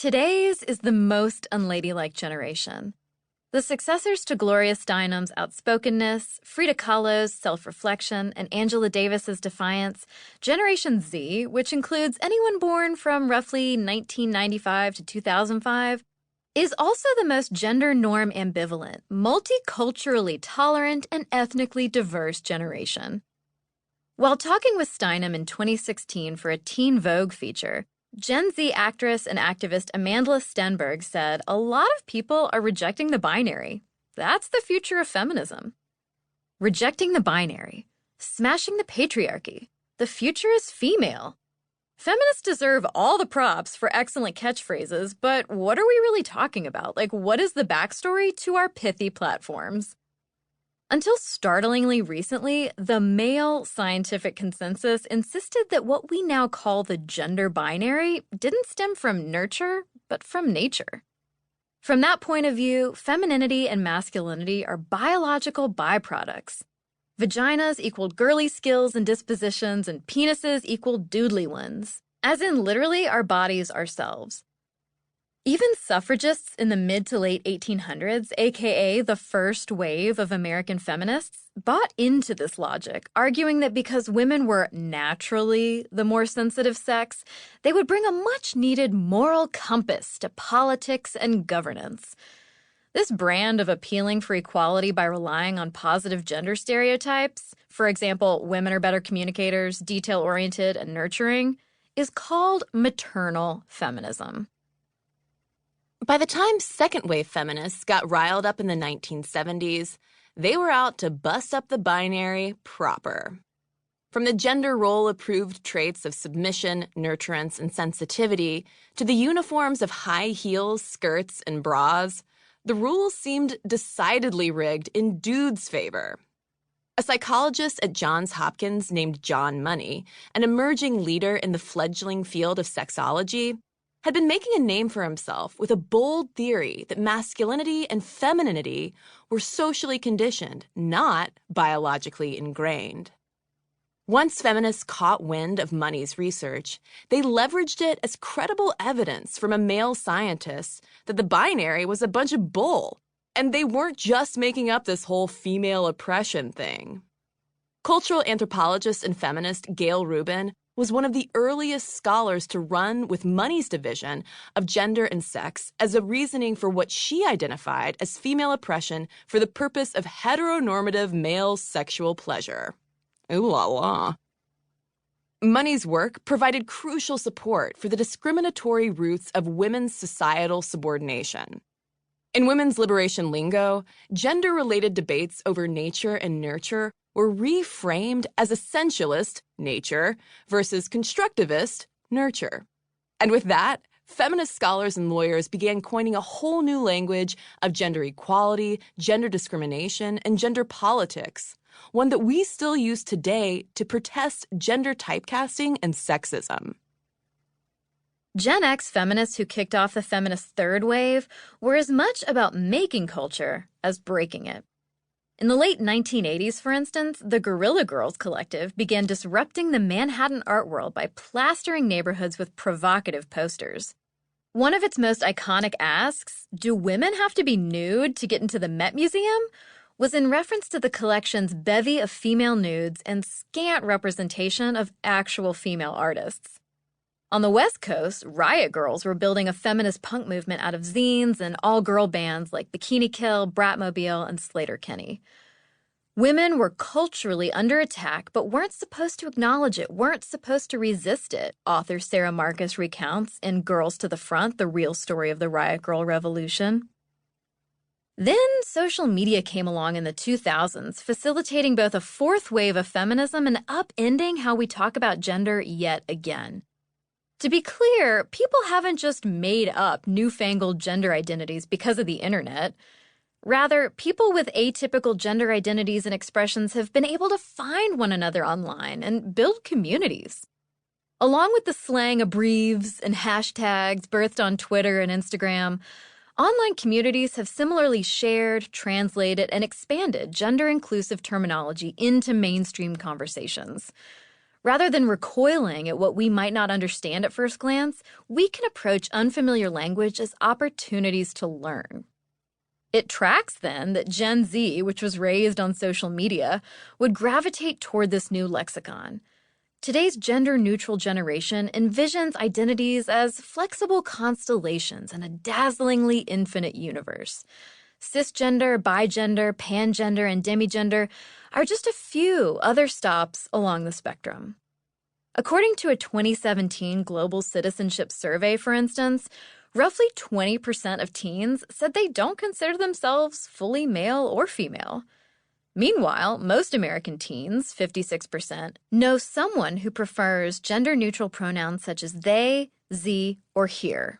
Today's is the most unladylike generation. The successors to Gloria Steinem's outspokenness, Frida Kahlo's self-reflection, and Angela Davis's defiance, Generation Z, which includes anyone born from roughly 1995 to 2005, is also the most gender norm ambivalent, multiculturally tolerant, and ethnically diverse generation. While talking with Steinem in 2016 for a Teen Vogue feature, Gen Z actress and activist Amandla Stenberg said a lot of people are rejecting the binary. That's the future of feminism. Rejecting the binary. Smashing the patriarchy. The future is female. Feminists deserve all the props for excellent catchphrases, but what are we really talking about? What is the backstory to our pithy platforms? Until startlingly recently, the male scientific consensus insisted that what we now call the gender binary didn't stem from nurture, but from nature. From that point of view, femininity and masculinity are biological byproducts. Vaginas equaled girly skills and dispositions, and penises equaled doodly ones, as in literally our bodies ourselves. Even suffragists in the mid to late 1800s, aka the first wave of American feminists, bought into this logic, arguing that because women were naturally the more sensitive sex, they would bring a much-needed moral compass to politics and governance. This brand of appealing for equality by relying on positive gender stereotypes, for example, women are better communicators, detail-oriented, and nurturing, is called maternal feminism. By the time second-wave feminists got riled up in the 1970s, they were out to bust up the binary proper. From the gender role-approved traits of submission, nurturance, and sensitivity to the uniforms of high heels, skirts, and bras, the rules seemed decidedly rigged in dudes' favor. A psychologist at Johns Hopkins named John Money, an emerging leader in the fledgling field of sexology, had been making a name for himself with a bold theory that masculinity and femininity were socially conditioned, not biologically ingrained. Once feminists caught wind of Money's research, they leveraged it as credible evidence from a male scientist that the binary was a bunch of bull, and they weren't just making up this whole female oppression thing. Cultural anthropologist and feminist Gail Rubin was one of the earliest scholars to run with Money's division of gender and sex as a reasoning for what she identified as female oppression for the purpose of heteronormative male sexual pleasure. Ooh la la. Money's work provided crucial support for the discriminatory roots of women's societal subordination. In women's liberation lingo, gender-related debates over nature and nurture were reframed as essentialist nature versus constructivist nurture. And with that, feminist scholars and lawyers began coining a whole new language of gender equality, gender discrimination, and gender politics, one that we still use today to protest gender typecasting and sexism. Gen X feminists who kicked off the feminist third wave were as much about making culture as breaking it. In the late 1980s, for instance, the Guerrilla Girls Collective began disrupting the Manhattan art world by plastering neighborhoods with provocative posters. One of its most iconic asks, "Do women have to be nude to get into the Met Museum?" was in reference to the collection's bevy of female nudes and scant representation of actual female artists. On the West Coast, Riot Girls were building a feminist punk movement out of zines and all-girl bands like Bikini Kill, Bratmobile, and Slater-Kinney. Women were culturally under attack but weren't supposed to acknowledge it, weren't supposed to resist it, author Sarah Marcus recounts in Girls to the Front, the real story of the Riot Girl Revolution. Then social media came along in the 2000s, facilitating both a fourth wave of feminism and upending how we talk about gender yet again. To be clear, people haven't just made up newfangled gender identities because of the internet. Rather, people with atypical gender identities and expressions have been able to find one another online and build communities. Along with the slang abbreves and hashtags birthed on Twitter and Instagram, online communities have similarly shared, translated, and expanded gender-inclusive terminology into mainstream conversations. Rather than recoiling at what we might not understand at first glance, we can approach unfamiliar language as opportunities to learn. It tracks, then, that Gen Z, which was raised on social media, would gravitate toward this new lexicon. Today's gender-neutral generation envisions identities as flexible constellations in a dazzlingly infinite universe. Cisgender, bigender, pangender, and demigender are just a few other stops along the spectrum. According to a 2017 Global Citizenship Survey, for instance, roughly 20% of teens said they don't consider themselves fully male or female. Meanwhile, most American teens, 56%, know someone who prefers gender-neutral pronouns such as they, ze, or here.